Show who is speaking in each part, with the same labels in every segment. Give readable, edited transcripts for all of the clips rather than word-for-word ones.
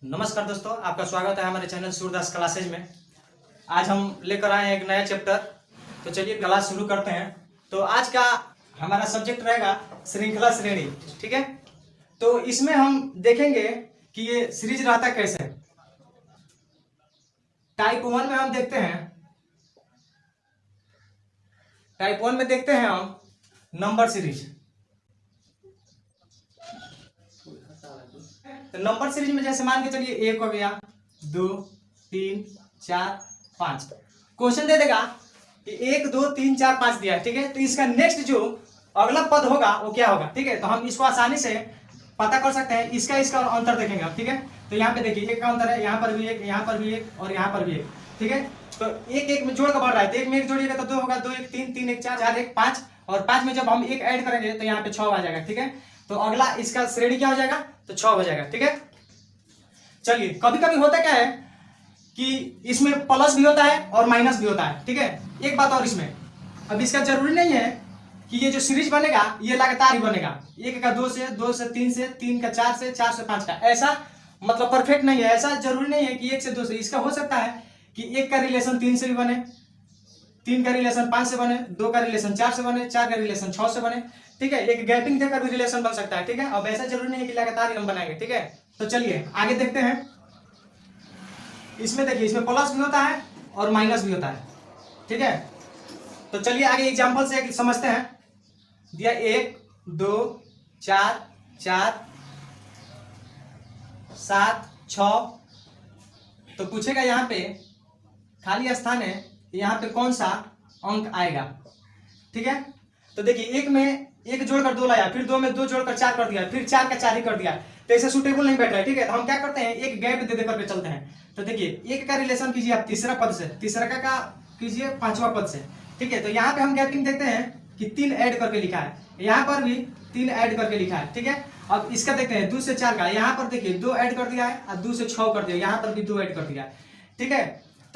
Speaker 1: नमस्कार दोस्तों, आपका स्वागत है हमारे चैनल सूरदास क्लासेज में। आज हम लेकर आए हैं एक नया चैप्टर। तो चलिए क्लास शुरू करते हैं। तो आज का हमारा सब्जेक्ट रहेगा श्रृंखला श्रेणी। ठीक है, तो इसमें हम देखेंगे कि ये सीरीज रहता कैसे है। टाइप 1 में हम देखते हैं, टाइप 1 में देखते हैं हम नंबर सीरीज। तो नंबर सीरीज में जैसे मान के चलिए 1 हो गया, 2, 3, 4, 5। क्वेश्चन दे देगा कि 1, 2, 3, 4, 5 दिया है। ठीक है, तो इसका नेक्स्ट जो अगला पद होगा वो क्या होगा। ठीक है, तो हम इसको आसानी से पता कर सकते हैं। इसका अंतर देखेंगे हम। ठीक है, तो यहाँ पे देखिए एक का अंतर है, यहाँ पर भी एक, यहाँ पर भी एक और यहाँ पर भी एक। ठीक है, तो एक एक में जोड़ कर बढ़ रहा है, तो एक में एक जोड़िएगा तो 2 होगा, 2 1 3, 3 1 4, 4 1 5 और 5 में जब हम एक ऐड करेंगे तो यहाँ पे 6 आ जाएगा। ठीक है, तो अगला इसका श्रेणी क्या हो जाएगा, तो 6 हो जाएगा। ठीक है, चलिए कभी कभी होता क्या है कि इसमें प्लस भी होता है और माइनस भी होता है। ठीक है, एक बात और इसमें, अब इसका जरूरी नहीं है कि ये जो सीरीज बनेगा ये लगातार ही बनेगा। 1 का 2 से, 2 से 3 से, 3 का 4 से, 4 से 5 का, ऐसा मतलब परफेक्ट नहीं है। ऐसा जरूरी नहीं है कि 1 से 2 से। इसका हो सकता है कि 1 का रिलेशन 3 से भी बने, 3 का रिलेशन 5 से बने, 2 का रिलेशन 4 से बने, 4 का रिलेशन 6 से बने। ठीक है, एक गैपिंग देकर भी रिलेशन बन सकता है। ठीक है, अब ऐसा जरूरी नहीं है कि लगातार ही हम बनाएंगे। ठीक है, तो चलिए आगे देखते हैं। इसमें देखिए, इसमें प्लस भी होता है और माइनस भी होता है। ठीक है, तो चलिए आगे एग्जांपल से समझते हैं। दिया 1, 2, 4, 4, 7, 6। तो पूछेगा यहाँ पे खाली स्थान है, यहाँ पे कौन सा अंक आएगा। ठीक है, तो देखिए एक में एक जोड़कर 2 लाया, फिर 2 में 2 जोड़कर 4 कर दिया, फिर 4 का 4 ही कर दिया, तो ऐसे सुटेबल नहीं बैठ रहा है। ठीक है, तो हम क्या करते हैं, एक गैप दे देकर के चलते हैं। तो देखिए 1 का रिलेशन कीजिए आप तीसरा पद से, तीसरा का कीजिए 5वां पद से। ठीक है, तो यहाँ पे हम गैपिंग देखते हैं कि 3 ऐड करके लिखा है, यहाँ पर भी 3 ऐड करके लिखा है। ठीक है, अब इसका देखते हैं 2 से 4 का, यहाँ पर देखिए 2 ऐड कर दिया है और 2 से 6 कर दिया, यहाँ पर भी 2 ऐड कर दिया है। ठीक है,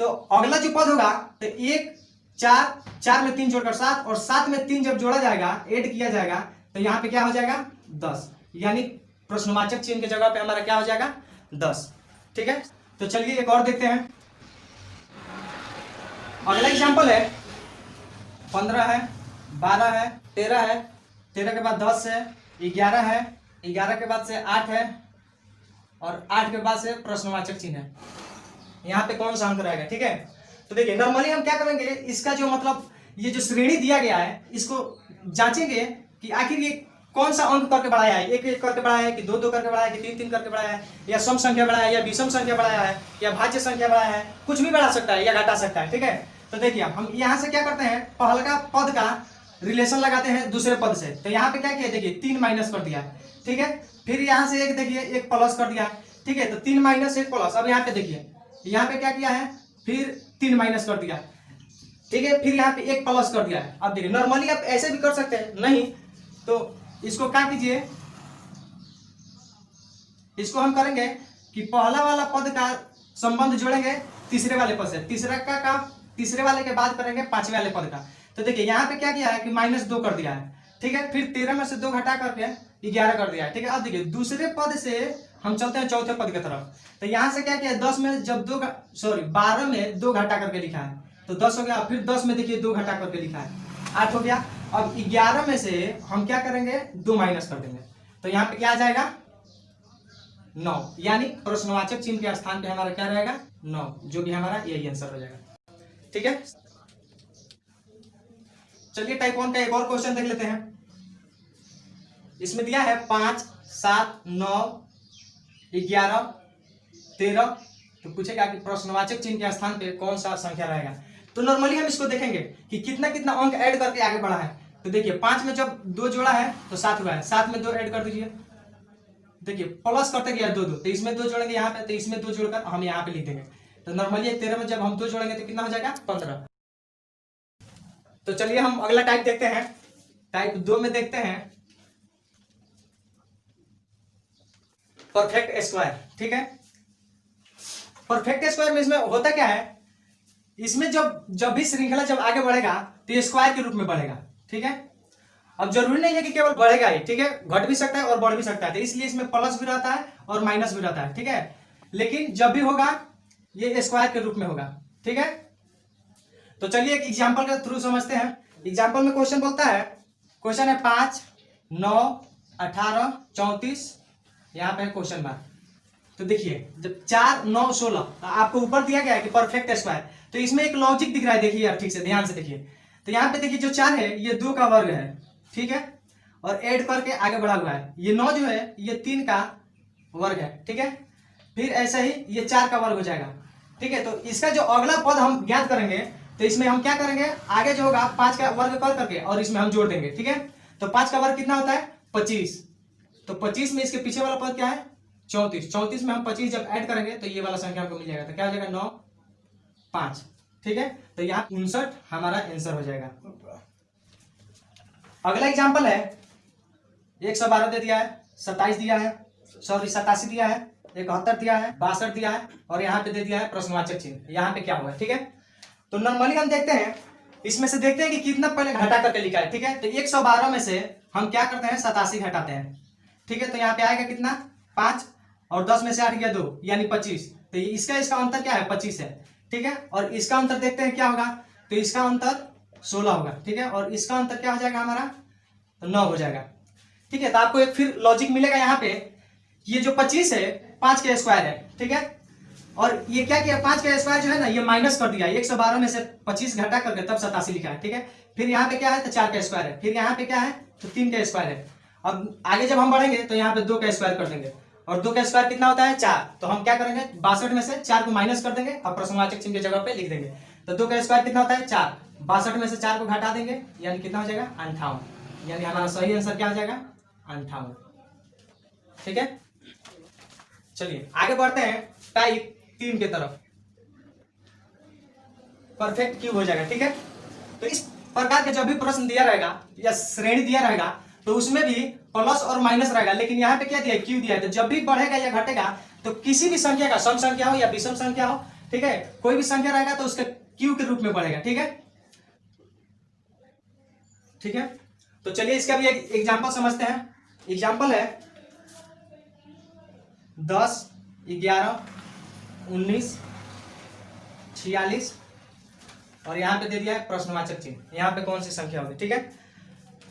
Speaker 1: तो अगला जो पद होगा तो 1, 4, 4 में 3 जोड़कर 7 और 7 में 3 जब जोड़ा जाएगा, ऐड किया जाएगा, तो यहाँ पे क्या हो जाएगा 10, यानी प्रश्नवाचक चिन्ह की जगह पे हमारा क्या हो जाएगा 10। ठीक है, तो चलिए एक और देखते हैं। अगला एग्जांपल है 15 है, 12 है, 13 है, 13 के बाद 10 है, 11 है, 11 के बाद से 8 है और 8 के बाद से प्रश्नवाचक चिन्ह है। यहाँ पे कौन सा अंक रहेगा। ठीक है, तो देखिए नॉर्मली हम क्या करेंगे, इसका जो मतलब ये जो श्रेणी दिया गया है इसको जांचेंगे कि आखिर ये कौन सा अंक करके बढ़ाया है, 1 1 करके बढ़ाया है कि 2 2 करके बढ़ाया है कि 3 3 करके बढ़ाया है, या सम संख्या बढ़ाया है या विषम संख्या बढ़ाया है या भाज्य संख्या बढ़ाया है, कुछ भी बढ़ा सकता है या घटा सकता है। ठीक है, तो देखिए हम यहाँ से क्या करते हैं, पहला पद का रिलेशन लगाते हैं दूसरे पद से। तो यहाँ पे क्या किया, देखिए 3 माइनस कर दिया। ठीक है, फिर यहाँ से एक देखिए 1 प्लस कर दिया। ठीक है, तो 3 माइनस 1 प्लस। अब यहाँ पे देखिए, यहाँ पे क्या किया है, फिर 3 माइनस कर दिया। ठीक है, फिर यहाँ पे 1 प्लस कर दिया है। अब देखिए नॉर्मली आप ऐसे भी कर सकते हैं, नहीं तो इसको क्या कीजिए, इसको हम करेंगे कि पहला वाला पद का संबंध जोड़ेंगे तीसरे वाले पद से, तीसरे वाले के बाद करेंगे 5वें वाले पद का। तो देखिए यहाँ पे क्या किया है कि -2 कर दिया है। ठीक है, फिर 13 में से 2 घटा करके 11 कर दिया है। ठीक है, अब देखिए दूसरे पद से हम चलते हैं चौथे पद की तरफ। तो यहाँ से क्या किया, 10 में जब 12 में 2 घटा करके लिखा है तो 10 हो गया, फिर 10 में देखिए 2 घटा करके लिखा है 8 हो गया। अब 11 में से हम क्या करेंगे, 2 माइनस कर देंगे, तो यहाँ पे क्या आ जाएगा 9, यानी प्रश्नवाचक चिन्ह के स्थान पे हमारा क्या रहेगा 9, जो कि हमारा यही आंसर हो जाएगा। ठीक है, चलिए टाइप 1 का एक और क्वेश्चन देख लेते हैं। इसमें दिया है 5, 7, 9, 11, 13। तो पूछेगा कि प्रश्नवाचक चिन्ह के स्थान पे कौन सा संख्या रहेगा। तो नॉर्मली हम इसको देखेंगे कि कितना कितना अंक ऐड करके आगे बढ़ा है। तो देखिए 5 में जब 2 जोड़ा है तो 7 हुआ है, 7 में 2 ऐड कर दीजिए। देखिए प्लस करते गया 2 2, तो इसमें 2 जोड़ेंगे यहाँ पे, तो इसमें 2 जोड़कर हम यहाँ पे लिख देंगे। तो नॉर्मली 13 में जब हम 2 जोड़ेंगे तो कितना हो जाएगा 15। तो चलिए हम अगला टाइप देखते हैं। टाइप 2 में देखते हैं परफेक्ट स्क्वायर। ठीक है, परफेक्ट स्क्वायर में इसमें होता क्या है, इसमें जब भी श्रृंखला जब आगे बढ़ेगा तो ये स्क्वायर के रूप में बढ़ेगा। ठीक है, अब जरूरी नहीं है कि केवल बढ़ेगा ही। ठीक है, घट भी सकता है और बढ़ भी सकता है, तो इसलिए इसमें प्लस भी रहता है और माइनस भी रहता है। ठीक है, लेकिन जब भी होगा ये स्क्वायर के रूप में होगा। ठीक है, तो चलिए एक एग्जाम्पल के थ्रू समझते हैं। एग्जाम्पल में क्वेश्चन बोलता है, क्वेश्चन है 5, 9, 18, 34, यहाँ पे क्वेश्चन मार्क। तो देखिए जब 4, 9, 16 आपको ऊपर दिया गया है कि परफेक्ट स्क्वायर, तो इसमें एक लॉजिक दिख रहा है। देखिए आप ठीक से ध्यान से देखिए, तो यहाँ पे देखिए जो 4 है ये 2 का वर्ग है, ठीक है, और ऐड करके आगे बढ़ा हुआ है। ये 9 जो है ये 3 का वर्ग है, ठीक है, फिर ऐसे ही ये 4 का वर्ग हो जाएगा। ठीक है, तो इसका जो अगला पद हम ज्ञात करेंगे, तो इसमें हम क्या करेंगे, आगे जो होगा 5 का वर्ग कर करके और इसमें हम जोड़ देंगे। ठीक है, तो 5 का वर्ग कितना होता है 25, तो 25 में इसके पीछे वाला पद क्या है 34, 34 में हम 25 जब ऐड करेंगे तो ये वाला संख्या हमको मिल जाएगा, तो क्या हो जाएगा 9, 5। ठीक है, तो यहाँ 59 हमारा आंसर हो जाएगा। अगला एग्जाम्पल है 112 दे दिया है, 27 दिया है, सॉरी 87 दिया है, 71 दिया है, 62 दिया है, और यहाँ पे दे दिया है प्रश्नवाचक चिन्ह। यहाँ पे क्या होगा, ठीक है, तो नॉर्मली हम देखते हैं इसमें से देखते हैं कि कितना पहले घटा करके लिखा है। ठीक है, तो 112 में से हम क्या करते हैं 87 घटाते हैं। ठीक है, तो यहाँ पे आएगा कितना 5, और 10 में से 8 गया 2 यानी 25, तो इसका अंतर क्या है 25 है। ठीक है, और इसका अंतर देखते हैं क्या होगा, तो इसका अंतर 16 होगा। ठीक है, और इसका अंतर क्या हो जाएगा हमारा, तो 9 हो जाएगा। ठीक है, तो आपको एक फिर लॉजिक मिलेगा यहाँ पे, ये जो 25 है 5 का स्क्वायर है। ठीक है, और ये क्या किया 5 का स्क्वायर जो है ना ये माइनस कर दिया, 112 में से 25 घटा करके तब 87 लिखा है। ठीक है, फिर यहाँ पे क्या है तो 4 का स्क्वायर है, फिर यहाँ पे क्या है तो 3 का स्क्वायर है। अब आगे जब हम बढ़ेंगे तो यहाँ पे 2 का स्क्वायर कर देंगे, और 2 का स्क्वायर कितना होता है 4, तो हम क्या करेंगे 62 में से 4 को माइनस कर देंगे और प्रश्नवाचक चिन्ह की जगह पे लिख देंगे। तो 2 का स्क्वायर कितना होता है 4, 62 में से 4 को घटा देंगे यानी कितना हो जाएगा 58, यानी हमारा सही आंसर क्या हो जाएगा 58। ठीक है, चलिए आगे बढ़ते हैं टाइप 3 की तरफ, परफेक्ट क्यूब हो जाएगा। ठीक है, तो इस प्रकार के जब भी प्रश्न दिया रहेगा या श्रेणी दिया रहेगा तो उसमें भी प्लस और माइनस रहेगा, लेकिन यहाँ पे क्या दिया है क्यू दिया है, तो जब भी बढ़ेगा या घटेगा तो किसी भी संख्या का सम संख्या हो या विषम संख्या हो, ठीक है, कोई भी संख्या रहेगा तो उसके क्यू के रूप में बढ़ेगा। ठीक है, ठीक है, तो चलिए इसका भी एक एग्जाम्पल समझते हैं। एग्जाम्पल है 10, 11, 19, 46, और यहाँ पे दे दिया है प्रश्नवाचक चिन्ह, यहाँ पे कौन सी संख्या होगी। ठीक है,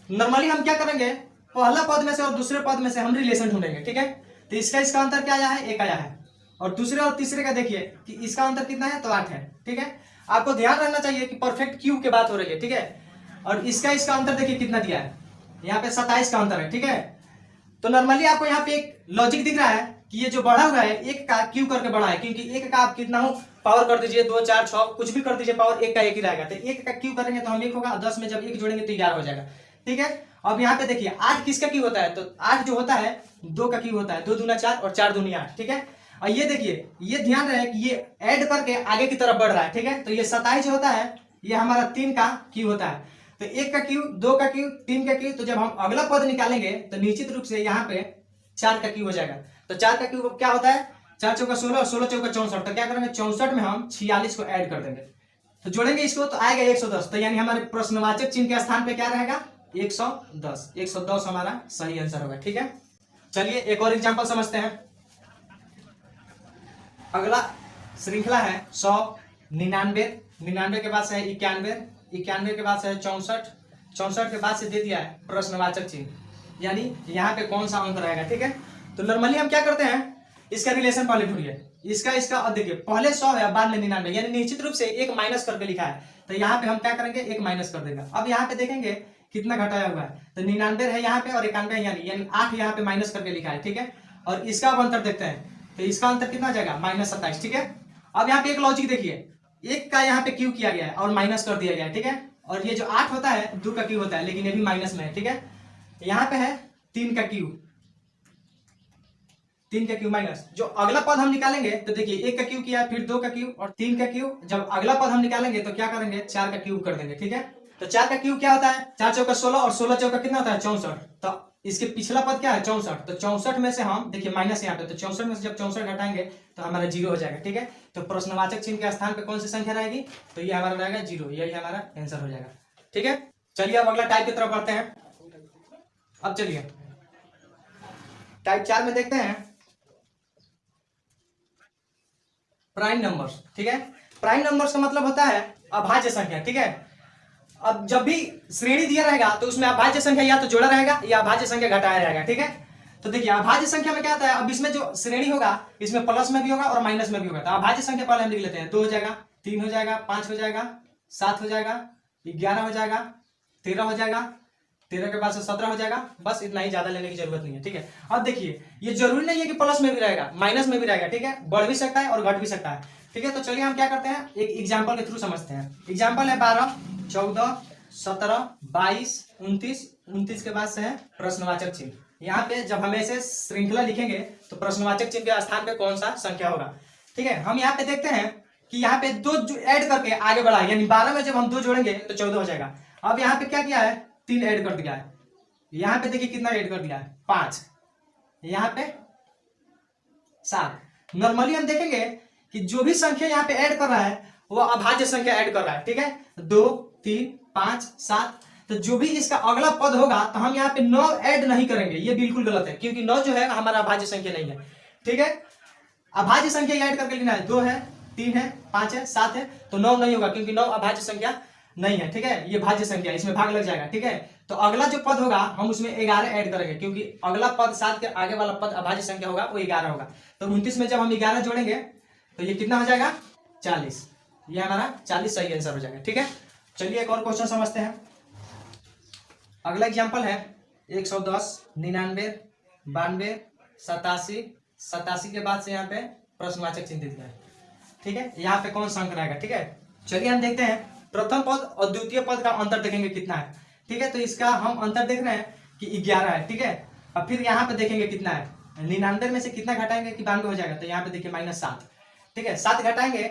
Speaker 1: नॉर्मली हम क्या करेंगे पहला पद में से और दूसरे पद में से हम रिलेशन ढूंढेंगे। ठीक है, तो इसका अंतर क्या आया है 1 आया है, और दूसरे और तीसरे का देखिए कि इसका अंतर कितना है तो 8 है। ठीक है, आपको ध्यान रखना चाहिए कि परफेक्ट क्यूब की बात हो रही है। ठीक है, और इसका अंतर देखिए कितना दिया है, यहाँ पे 27 का अंतर है। ठीक है, तो नॉर्मली आपको यहाँ पे एक लॉजिक दिख रहा है कि ये जो बढ़ा हुआ है 1 का क्यू करके बढ़ा है, क्योंकि 1 का आप कितना हो पावर कर दीजिए 2, 4, 6 कुछ भी कर दीजिए, पावर 1 का 1 ही रहेगा, तो 1 का क्यू करेंगे तो हम 1 होगा, 10 में जब 1 जोड़ेंगे तो 11 हो जाएगा। ठीक है, अब यहाँ पे देखिए 8 किसका क्यू होता है, तो 8 जो होता है 2 का क्यू होता है, 2 दूना 4 और 4 दूनी 8। ठीक है, और ये देखिए ये ध्यान रहे कि ये ऐड करके आगे की तरफ बढ़ रहा है। ठीक है, तो ये 27 जो होता है ये हमारा 3 का क्यू होता है, तो 1 का क्यू, 2 का क्यू, 3 का क्यू, तो जब हम अगला पद निकालेंगे तो निश्चित रूप से यहाँ पे 4 का क्यू हो जाएगा। तो 4 का क्यू क्या होता है 4 चौका 16 और 16 चौका 64, तो क्या करेंगे 64 में हम 46 को ऐड कर देंगे, तो जोड़ेंगे इसको तो आएगा 110, तो यानी हमारे प्रश्नवाचक चिन्ह के स्थान पे क्या रहेगा 110, 110 हमारा सही आंसर होगा। ठीक है, चलिए एक और एग्जांपल समझते हैं। अगला श्रृंखला है 100, 99, 99 के बाद से है 91, 91 के बाद से है 64, 64 के बाद से दे दिया है प्रश्नवाचक चिन्ह, यानी यहाँ पे कौन सा अंक रहेगा। ठीक है, तो नॉर्मली हम क्या करते हैं इसका रिलेशन पहले ढूंढिए, इसका और देखिए पहले 100 है बाद में 99, यानी निश्चित रूप से 1 माइनस करके लिखा है, तो यहाँ पे हम क्या करेंगे 1 माइनस कर देंगे। अब यहाँ पे देखेंगे कितना घटाया हुआ है, तो 99 है यहाँ पे और 91 है, यानी 8 यहाँ पे माइनस करके लिखा है। ठीक है, और इसका अब अंतर देखते हैं, तो इसका अंतर कितना जाएगा -27। ठीक है, अब यहाँ पे एक लॉजिक देखिए 1 का यहाँ पे क्यू किया गया है और माइनस कर दिया गया है। ठीक है, और ये जो 8 होता है 2 का क्यू होता है, लेकिन ये भी माइनस में है। ठीक है, यहाँ पे है 3 का क्यू, 3 का क्यू माइनस, जो अगला पद हम निकालेंगे तो देखिए 1 का क्यू किया, फिर 2 का क्यू और 3 का क्यू, जब अगला पद हम निकालेंगे तो क्या करेंगे 4 का क्यूब कर देंगे। ठीक है, तो 4 का क्यूब क्या होता है 4 चौका 16 और 16 चौका कितना होता है 64, तो इसके पिछला पद क्या है 64, तो 64 में से हम देखिए माइनस यहाँ पे, तो 64 में से जब 64 घटाएंगे तो हमारा 0 हो जाएगा। ठीक है, तो प्रश्नवाचक चिन्ह के स्थान पे कौन सी संख्या रहेगी, तो ये हमारा रहेगा 0, यही हमारा आंसर हो जाएगा। ठीक है, चलिए अब अगला टाइप की तरफ बढ़ते हैं। अब चलिए टाइप 4 में देखते हैं प्राइम नंबर्स, ठीक है। प्राइम नंबर्स का मतलब होता है अभाज्य संख्या, ठीक है। अब जब भी श्रेणी दिया रहेगा तो उसमें अभाज्य संख्या या तो जोड़ा रहेगा या अभाज्य संख्या घटाया रहेगा, ठीक है। तो देखिए अभाज्य संख्या में क्या आता है, अब इसमें जो श्रेणी होगा इसमें प्लस में भी होगा और माइनस में भी होगा। तो अभाज्य संख्या पहले हम लिख लेते हैं, 2 हो जाएगा, 3 हो जाएगा, 5 हो जाएगा, 7 हो जाएगा, 11 हो जाएगा, 13 हो जाएगा, 13 के बाद से 17 हो जाएगा। बस इतना ही, ज्यादा लेने की जरूरत नहीं है, ठीक है। अब देखिए ये जरूरी नहीं है कि प्लस में भी रहेगा, माइनस में भी रहेगा, ठीक है। बढ़ भी सकता है और घट भी सकता है, ठीक है। तो चलिए हम क्या करते हैं, एक एग्जाम्पल के थ्रू समझते हैं। एग्जाम्पल है 12, 14, 17, 22, 29, 29 के बाद से है प्रश्नवाचक चिन्ह। यहाँ पे जब हम ऐसे श्रृंखला लिखेंगे तो प्रश्नवाचक चिन्ह के स्थान पे कौन सा संख्या होगा, ठीक है। हम यहाँ पे देखते हैं कि यहाँ पे 2 ऐड करके आगे बढ़ा, यानी 12 में जब हम 2 जोड़ेंगे तो 14 हो जाएगा। अब यहाँ पे क्या किया है, 3 ऐड कर दिया है। यहाँ पे देखिए कितना ऐड कर दिया है, 5, यहाँ पे 7। नॉर्मली हम देखेंगे कि जो भी संख्या यहाँ पे ऐड कर रहा है वो अभाज्य संख्या ऐड कर रहा है, ठीक है। 2, 3, 5, 7, तो जो भी इसका अगला पद होगा तो हम यहाँ पे 9 ऐड नहीं करेंगे, ये बिल्कुल गलत है, क्योंकि 9 जो है हमारा अभाज्य संख्या नहीं है, ठीक है। अभाज्य संख्या ऐड करके लेना है, 2 है, 3 है, 5 है, 7 है, तो 9 नहीं होगा क्योंकि 9 अभाज्य संख्या नहीं है, ठीक है। ये भाज्य संख्या, इसमें भाग लग जाएगा, ठीक है। तो अगला जो पद होगा हम उसमें 11 ऐड करेंगे, क्योंकि अगला पद 7 के आगे वाला पद अभाज्य संख्या होगा, वो 11 होगा। तो 29 में जब हम 11 जोड़ेंगे तो ये कितना हो जाएगा, 40। ये हमारा 40 सही आंसर हो जाएगा, ठीक है। चलिए एक और क्वेश्चन समझते हैं। अगला एग्जाम्पल है 110, 99, 92, 87, 87 के बाद से यहाँ पे प्रश्नवाचक चिन्ह दिया है, ठीक है। यहाँ पे कौन सा अंक रहेगा, ठीक है। चलिए हम देखते हैं, प्रथम पद और द्वितीय पद का अंतर देखेंगे कितना है, ठीक है। तो इसका हम अंतर देख रहे हैं कि 11 है, ठीक है। अब फिर यहाँ पे देखेंगे कितना है, 99 में से कितना घटाएंगे कि 92 हो जाएगा, तो यहाँ पे देखिए -7, ठीक है। 7 घटाएंगे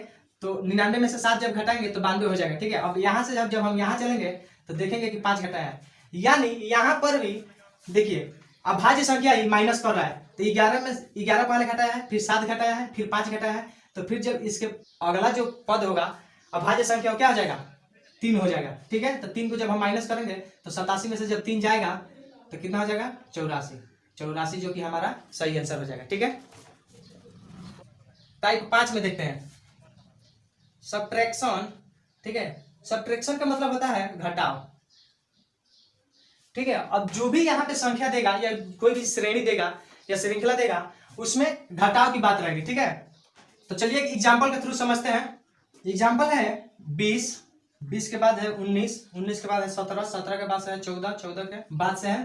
Speaker 1: तो 99 में से 7 जब घटाएंगे तो 92 हो जाएगा, ठीक है। अब यहाँ से जब हम यहाँ चलेंगे तो देखेंगे कि 5 घटाया है, यानी यहाँ पर भी देखिए अभाज्य संख्या ही माइनस कर रहा है। तो 11 में 11 पहले घटाया है, फिर 7 घटाया है, फिर 5 घटाया है, तो फिर जब इसके अगला जो पद होगा अभाज्य संख्या क्या हो जाएगा, 3 हो जाएगा, ठीक है। तो 3 को जब हम माइनस करेंगे तो 87 में से जब 3 जाएगा तो कितना हो जाएगा, 84, 84 जो कि हमारा सही आंसर हो जाएगा, ठीक है। टाइप 5 में देखते हैं सब्ट्रैक्शन, ठीक है। सब्ट्रैक्शन का मतलब होता है घटाव, ठीक है। अब जो भी यहाँ पे संख्या देगा या कोई भी श्रेणी देगा या श्रृंखला देगा उसमें घटाव की बात रहेगी, ठीक है। तो चलिए एक एग्जाम्पल के थ्रू समझते हैं। एग्जाम्पल है 20, 20 के बाद है 19, 19 के बाद है 17, 17 के बाद से है 14, 14 के बाद से है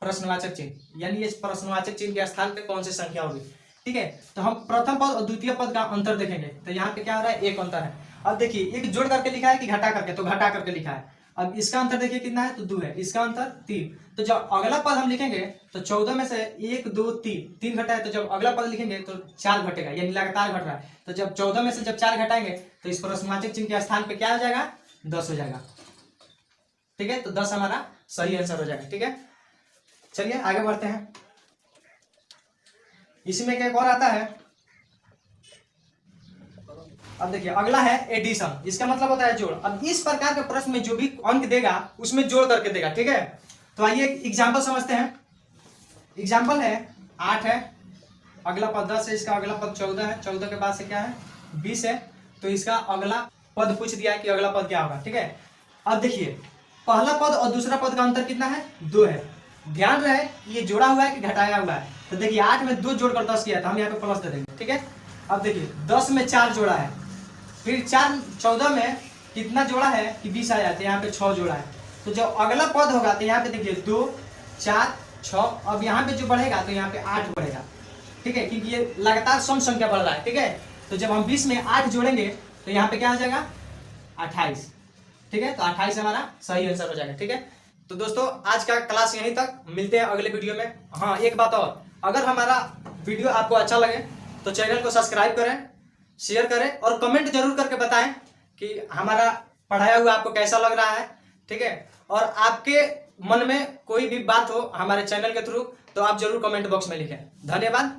Speaker 1: प्रश्नवाचक चिन्ह, यानी ये प्रश्नवाचक चिन्ह के स्थान पे कौन सी संख्या होगी, ठीक है। तो हम प्रथम पद और द्वितीय पद का अंतर देखेंगे। तो यहाँ पे क्या हो रहा है, एक अंतर है। अब देखिए एक जोड़ करके लिखा है कि घटा करके, तो घटा करके लिखा है। अब इसका अंतर देखिए कितना है, तो 2 है, इसका अंतर 3। तो जब अगला पद हम लिखेंगे तो 14 में से 1, 2, 3 घटा है, तो जब अगला पद लिखेंगे तो 4 घटेगा, यानी लगातार घट रहा है। तो जब 14 में से जब 4 घटाएंगे तो इस प्रश्नवाचक चिन्ह के स्थान पे क्या हो जाएगा, 10 हो जाएगा, ठीक है। तो 10 हमारा सही आंसर हो जाएगा, ठीक है। चलिए आगे बढ़ते हैं। इसमें एक और आता है, अब देखिए अगला है एडिशन, इसका मतलब होता है जोड़। अब इस प्रकार के प्रश्न में जो भी अंक देगा उसमें जोड़ करके देगा, ठीक है। तो आइए एग्जाम्पल समझते हैं। एग्जाम्पल है 8 है, अगला पद 10 है, इसका अगला पद 14 है, 14 के बाद से क्या है 20 है, तो इसका अगला पद पूछ दिया है कि अगला पद क्या होगा, ठीक है। अब देखिए पहला पद और दूसरा पद का अंतर कितना है, 2 है। ध्यान रहे ये जोड़ा हुआ है कि घटाया हुआ है। तो देखिए 8 में 2 जोड़कर 10 किया था, हम यहाँ पे प्लस दे देंगे, ठीक है। अब देखिए 10 में 4 जोड़ा है, फिर 4 14 में कितना जोड़ा है कि 20 आ जाते हैं, यहाँ पे 6 जोड़ा है। तो जब अगला पद होगा तो यहाँ पे देखिए 2, 4, 6, अब यहाँ पे जो बढ़ेगा तो यहाँ पे 8 बढ़ेगा, ठीक है, क्योंकि ये लगातार सम संख्या बढ़ रहा है, ठीक है। तो जब हम 20 में 8 जोड़ेंगे तो यहाँ पे क्या हो जाएगा 28, ठीक है। तो 28 हमारा सही आंसर हो जाएगा, ठीक है। तो दोस्तों आज का क्लास यहीं तक, मिलते हैं अगले वीडियो में। हाँ एक बात और, अगर हमारा वीडियो आपको अच्छा लगे तो चैनल को सब्सक्राइब करें, शेयर करें और कमेंट जरूर करके बताएं कि हमारा पढ़ाया हुआ आपको कैसा लग रहा है, ठीक है। और आपके मन में कोई भी बात हो हमारे चैनल के थ्रू तो आप जरूर कमेंट बॉक्स में लिखें। धन्यवाद।